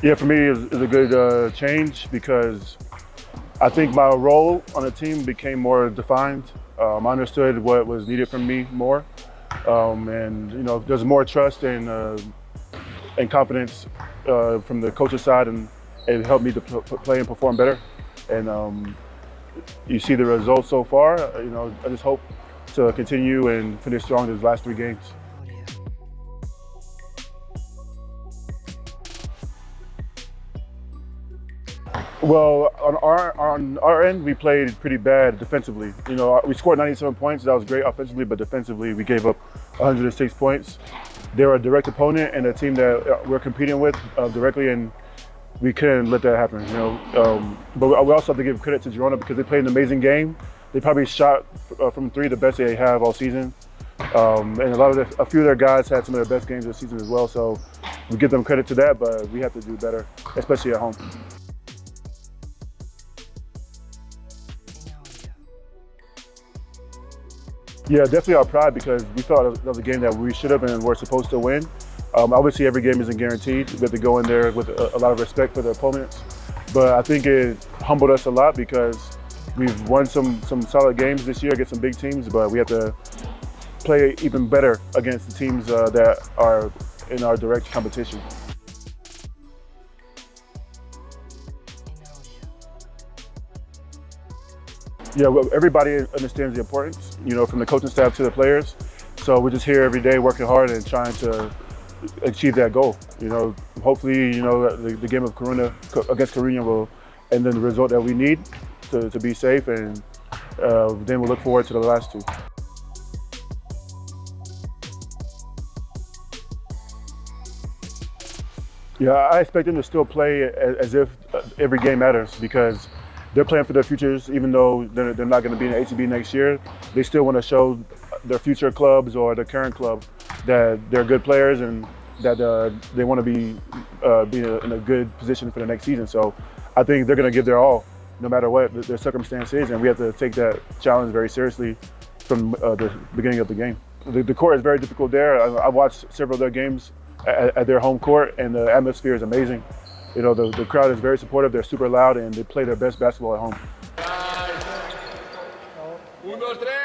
Yeah, for me, it's a good change because I think my role on the team became more defined. I understood what was needed from me more, and there's more trust and confidence from the coach's side, and it helped me to play and perform better. And you see the results so far. I just hope to continue and finish strong these last 3 games. Well, on our end, we played pretty bad defensively. We scored 97 points. That was great offensively, but defensively, we gave up 106 points. They were a direct opponent and a team that we're competing with directly, and we couldn't let that happen. But we also have to give credit to Jornada because they played an amazing game. They probably shot from 3 the best they have all season, and a few of their guys had some of their best games this season as well. So we give them credit to that, but we have to do better, especially at home. Yeah, definitely our pride because we thought that was a game that we should have and were supposed to win. Obviously, every game isn't guaranteed. We have to go in there with a lot of respect for the opponents. But I think it humbled us a lot because we've won some solid games this year against some big teams, but we have to play even better against the teams that are in our direct competition. Yeah, well, everybody understands the importance, from the coaching staff to the players. So we're just here every day working hard and trying to achieve that goal. Hopefully, the game of Coruña against Coruña will end in the result that we need to be safe, and then we'll look forward to the last 2. Yeah, I expect them to still play as if every game matters because they're playing for their futures. Even though they're not going to be in the ACB next year, they still want to show their future clubs or their current club that they're good players and that they want to be in a good position for the next season. So I think they're going to give their all, no matter what their circumstance is, and we have to take that challenge very seriously from the beginning of the game. The court is very difficult there. I watched several of their games at their home court, and the atmosphere is amazing. The crowd is very supportive, they're super loud, and they play their best basketball at home. 1, 2, 3.